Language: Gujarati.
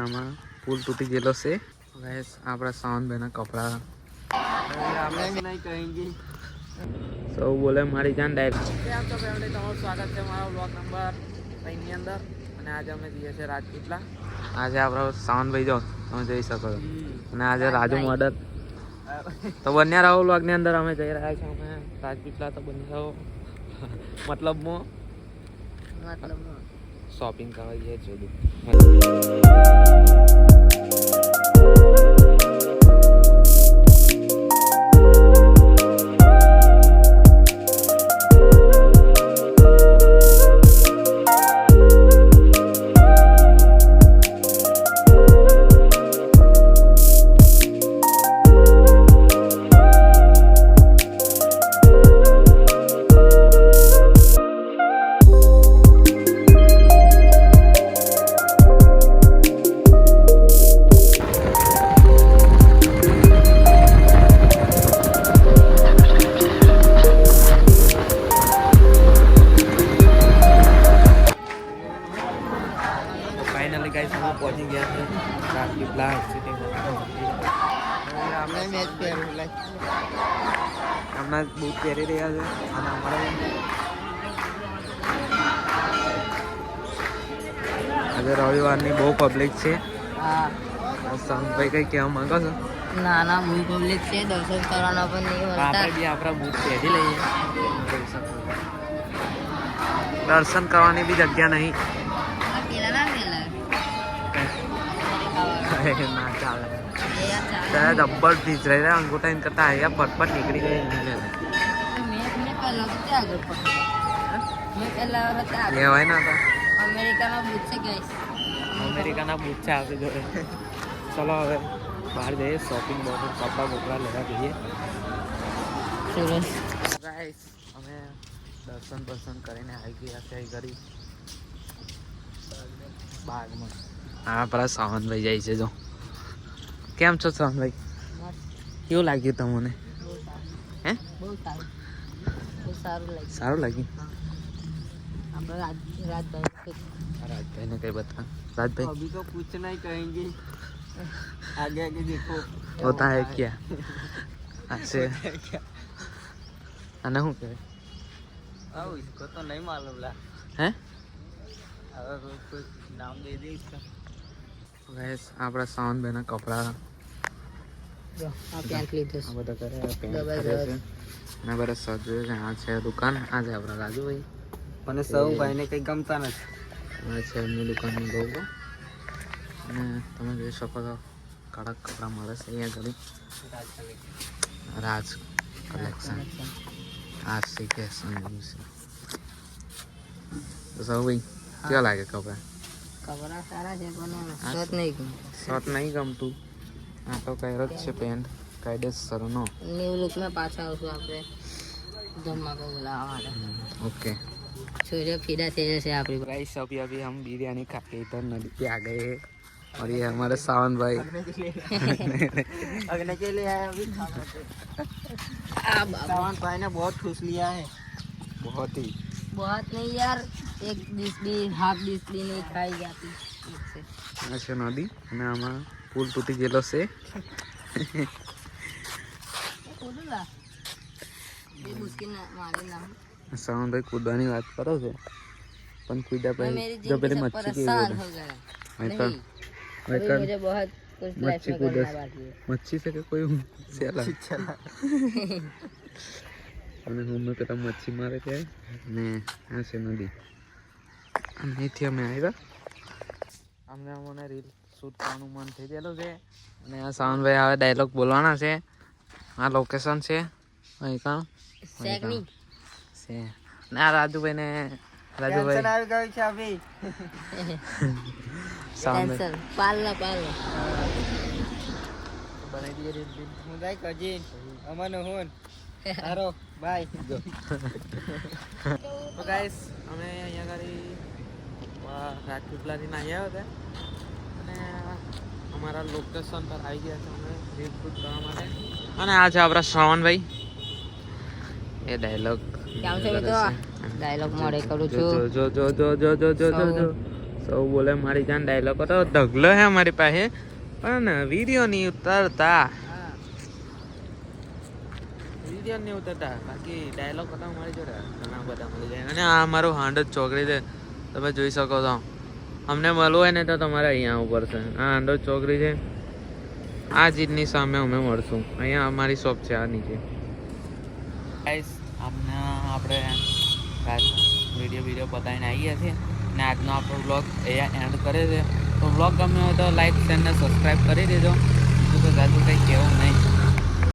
આમાં પુલ તૂટી ગયેલો છે. ગાઈસ આપણા સાવનભાઈના કપડા સૌ બોલે મારી જાન ડાયરેક્ટ. કેમ છો ફેમિલી, તમારું સ્વાગત છે મારા બ્લોગ નંબર 3 ની અંદર. અને આજે અમે જઈએ છીએ રાજપીપળા. આજે આપણો સાવનભાઈ જો તમે જોઈ શકો છો. અને આજે રાજુ મોડલ તો બન્યા રહો બ્લોગની અંદર. અમે જઈ રહ્યા છીએ અમે રાજપીપળા. તો બન્યા રહો મતલબમાં શોપિંગ કરવા જઈએ જોડું. ફાઇનલી ગાઈસ અમે પહોંચી ગયા છે રાજપીપળા સિટીમાં. હમણાં બૂટ પહેરી રહ્યા છે. અને અમારા આજે રવિવારની બહુ પબ્લિક છે. સંતભાઈ કઈ કહેવા માંગો છો? ના ના, બહુ પબ્લિક છે, દર્શન કરવાના પણ નહીં મળતા. આપણે બી આપણા બૂટ પહેરી લઈએ. દર્શન કરવાની બી જગ્યા નહીં. ના ચાલે. ત્યારે ડબ્બલ ફીસ રહી રહ્યા અંગૂઠા કરતા અહીંયા ફટફટ નીકળી ગઈ. લેવાય ના હતા. અમેરિકાના બૂટ છે આપણી જોડે. ચલો હવે બહાર જઈએ શોપિંગ બોપિંગ કપડા બોપડા લેવા જઈએ. ગાઈસ અમે દર્શન બર્શન કરીને આવી ગયા છે ઘરી બાગમાં. હા પેલા સાવનભાઈ જાય છે જો. કેમ છો સાવનભાઈ? કેવું લાગ્યું તમને? હે સારું લાગ્યું. રાજભાઈ ને કઈ બતા. રાજભાઈ अभी तो कुछ नहीं कहेंगे, आगे आगे देखो होता है क्या. ऐसे અને શું કહે? इसको तो नहीं मालूम ला. હે कुछ नाम दे दे इसका. ગાઈસ આપણા સાવનભાઈના કપડા આ પેન્ટ લીધું આ બધા કરે પેન્ટ કરે છે. અને બધા સજવે છે. આ છે દુકાન. આ છે આપણા રાજુભાઈ. મને સૌ ભાઈને કઈ ગમતા નથી. આ છે એમની દુકાનની લોગો. અને તમે જોઈ શકો છો કડક કપડાં મળે છે અહીંયા ઘડી. રાજ કલેક્શન. આ સી ફેશન તો સૌ ભાઈ કેવા લાગે કપડા? કપડા સારા છે પણ શર્ટ નહીં ગમતું. શર્ટ નહીં ગમતું. આ તો કઈ જ છે પેન્ટ કાયદેસરનો. ન્યુ લુકમાં પાછા આવશું આપણે જમવા को बुलावा માટે. ओके सूर्य फिदा तेज से आप गाइस अभी हम बिरयानी खा के इधर नदी पे आ गए हैं. और ये हमारे सावन भाई अगने के लिए आए अभी सावन भाई ने बहुत खुश लिया है. बहुत नहीं यार, एक डिश भी हाफ डिश भी नहीं खाई जाती. આ છે નદી અને આમાં પુલ તૂટી ગયેલો છે. સાવનભાઈ કૂદવાની વાત કરો છો પણ કૂદ્યા પછી જો પેલી મચ્છી કેવી મચ્છી કૂદે. મચ્છી છે કે કોઈ સેલા અને હું પેલા મચ્છી મારે ત્યાં. ને આ છે નદી. અને અહીંથી અમે આવ્યા. અમને મને રીલ શૂટ કરવાનું મન થઈ ગયેલું છે. અને આ સાવનભાઈ હવે ડાયલોગ બોલવાના છે. આ લોકેશન છે અહીં કાં છે. ને આ રાજુભાઈ ને રાજુભાઈ આવી ગયું છે અભી. સાવનભાઈ પાલના બનાવી દઈએ રીલ. હું જાય કજી અમન હોન હારો બાય. તો ગાઈસ અમે અહીંયા આગળ રાજપીપળાથી આવ્યા હતા અને અમારા લોકેશન પર આવી ગયા છે અમે રીલ શૂટ કરવા માટે. અને આ છે આપણા શ્રવણભાઈ. એ ડાયલોગ કેમ છે મિત્રો? ડાયલોગ મોડે કરું છું. જો જો જો જો જો જો જો જો સૌ બોલે મારી જાન ડાયલોગ તો ઢગલો હે અમારી પાસે પણ વિડીયો નહીં ઉતારતા બાકી ડાયલોગ તો મારી જોડે ઘણા બધા મળી જાય અને આ અમારું હાંડ જ ચોકડી છે તમે જોઈ શકો છો અમને મળવું હોય ને તો તમારે અહીંયા આવવું પડશે આ હાંડો ચોકડી છે આ ચીજની સામે અમે મળશું અહીંયા અમારી શોપ છે આ નીચે ગાઈસ અમને આપણે વિડીયો બતાવીને આવીએ છીએ ને આજનો આપણો બ્લોગ અહીંયા એન્ડ કરે છે તો બ્લોગ ગમ્યો હોય તો લાઈક શેર ને સબસ્ક્રાઈબ કરી દેજો બીજું તો જાજુ કંઈ કહેવું નહીં